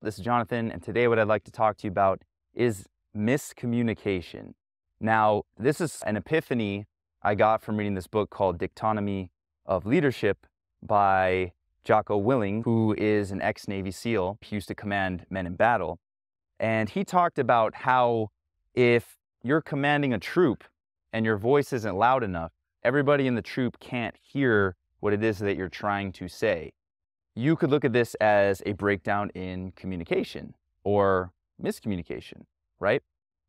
This is Jonathan, and today what I'd like to talk to you about is miscommunication. Now, this is an epiphany I got from reading this book called Dictonomy of Leadership by Jocko Willing, who is an ex-Navy SEAL. He used to command men in battle. And he talked about how if you're commanding a troop and your voice isn't loud enough, everybody in the troop can't hear what it is that you're trying to say. You could look at this as a breakdown in communication or miscommunication, right?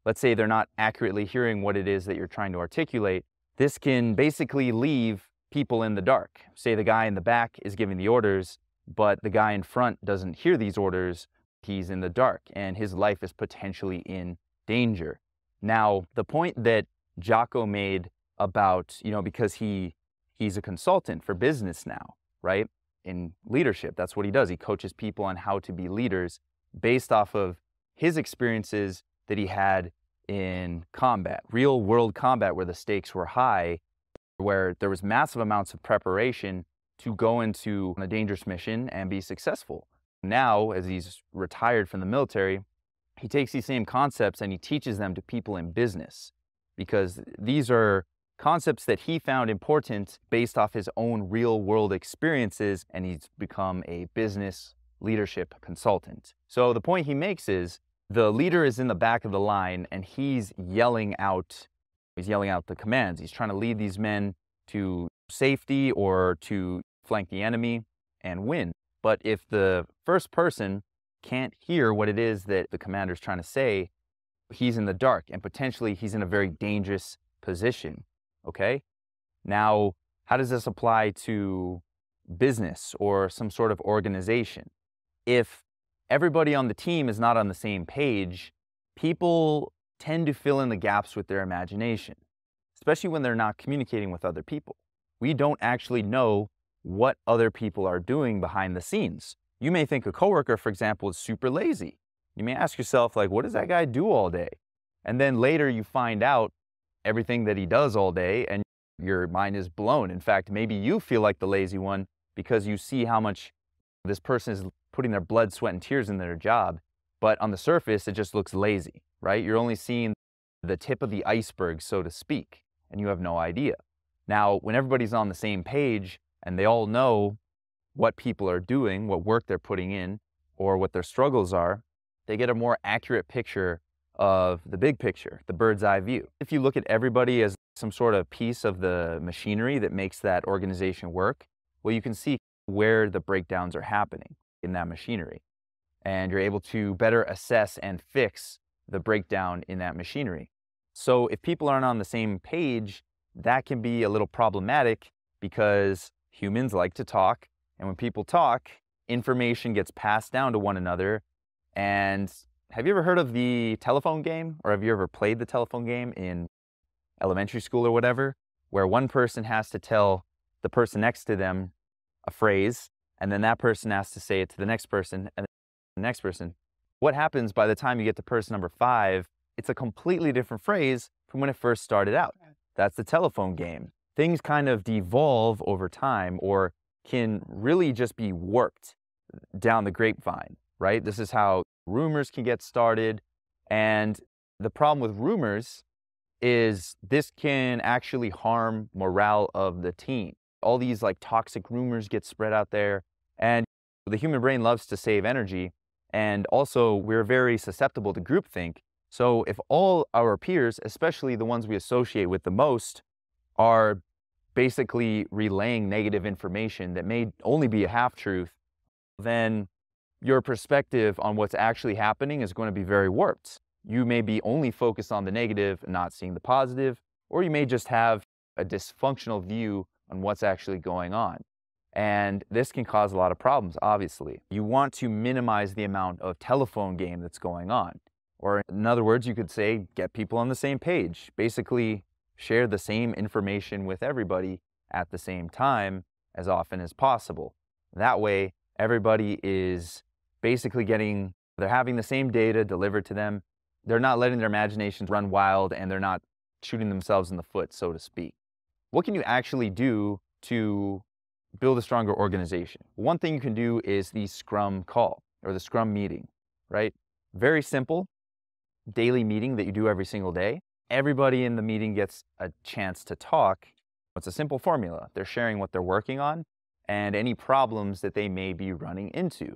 Let's say they're not accurately hearing what it is that you're trying to articulate. This can basically leave people in the dark. Say the guy in the back is giving the orders, but the guy in front doesn't hear these orders. He's in the dark and his life is potentially in danger. Now, the point that Jocko made about, because he's a consultant for business now, right? In leadership, that's what he does. He coaches people on how to be leaders based off of his experiences that he had in combat, real world combat, where the stakes were high, where there was massive amounts of preparation to go into a dangerous mission and be successful. Now, as he's retired from the military, he takes these same concepts and he teaches them to people in business, because these are concepts that he found important based off his own real world experiences, and he's become a business leadership consultant. So the point he makes is the leader is in the back of the line and he's yelling out the commands. He's trying to lead these men to safety or to flank the enemy and win. But if the first person can't hear what it is that the commander is trying to say, he's in the dark and potentially he's in a very dangerous position. Okay? Now, how does this apply to business or some sort of organization? If everybody on the team is not on the same page, people tend to fill in the gaps with their imagination, especially when they're not communicating with other people. We don't actually know what other people are doing behind the scenes. You may think a coworker, for example, is super lazy. You may ask yourself, what does that guy do all day? And then later you find out everything that he does all day and your mind is blown. In fact, maybe you feel like the lazy one because you see how much this person is putting their blood, sweat, and tears in their job. But on the surface, it just looks lazy, right? You're only seeing the tip of the iceberg, so to speak, and you have no idea. Now, when everybody's on the same page and they all know what people are doing, what work they're putting in, or what their struggles are, they get a more accurate picture of the big picture, the bird's eye view. If you look at everybody as some sort of piece of the machinery that makes that organization work, well, you can see where the breakdowns are happening in that machinery. And you're able to better assess and fix the breakdown in that machinery. So if people aren't on the same page, that can be a little problematic because humans like to talk. And when people talk, information gets passed down to one another. And have you ever heard of the telephone game? Or have you ever played the telephone game in elementary school or whatever, where one person has to tell the person next to them a phrase, and then that person has to say it to the next person and the next person? What happens by the time you get to person number 5? It's a completely different phrase from when it first started out. That's the telephone game. Things kind of devolve over time or can really just be warped down the grapevine, right? This is how rumors can get started. And the problem with rumors is this can actually harm morale of the team. All these toxic rumors get spread out there, and the human brain loves to save energy. And also we're very susceptible to groupthink. So if all our peers, especially the ones we associate with the most, are basically relaying negative information that may only be a half-truth, then your perspective on what's actually happening is going to be very warped. You may be only focused on the negative and not seeing the positive, or you may just have a dysfunctional view on what's actually going on. And this can cause a lot of problems, obviously. You want to minimize the amount of telephone game that's going on. Or in other words, you could say, get people on the same page. Basically, share the same information with everybody at the same time as often as possible. That way, everybody is basically they're having the same data delivered to them. They're not letting their imaginations run wild and they're not shooting themselves in the foot, so to speak. What can you actually do to build a stronger organization? One thing you can do is the Scrum call or the Scrum meeting. right? Very simple daily meeting that you do every single day. Everybody in the meeting gets a chance to talk. It's a simple formula. They're sharing what they're working on and any problems that they may be running into.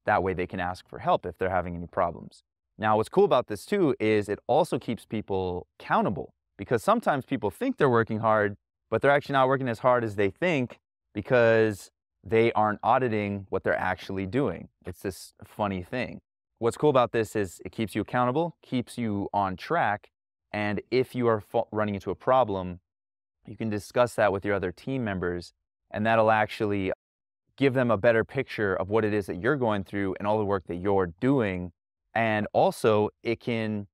That way they can ask for help if they're having any problems. Now, what's cool about this too is it also keeps people accountable, because sometimes people think they're working hard, but they're actually not working as hard as they think because they aren't auditing what they're actually doing. It's this funny thing. What's cool about this is it keeps you accountable, keeps you on track, and if you are running into a problem, you can discuss that with your other team members, and that'll actually give them a better picture of what it is that you're going through and all the work that you're doing. And also they can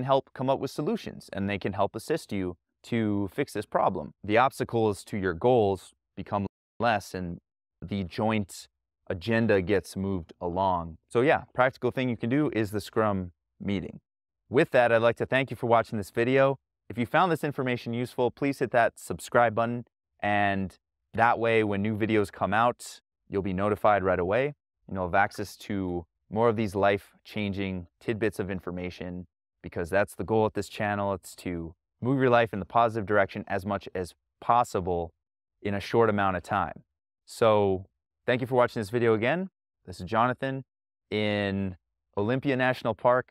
help come up with solutions, and they can help assist you to fix this problem. The obstacles to your goals become less, and the joint agenda gets moved along. So yeah, practical thing you can do is the Scrum meeting. With that, I'd like to thank you for watching this video. If you found this information useful, please hit that subscribe button, and that way when new videos come out, you'll be notified right away, and you'll have access to more of these life-changing tidbits of information, because that's the goal at this channel. It's to move your life in the positive direction as much as possible in a short amount of time. So thank you for watching this video again. This is Jonathan in Olympia National Park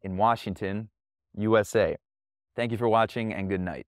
in Washington, USA. Thank you for watching, and good night.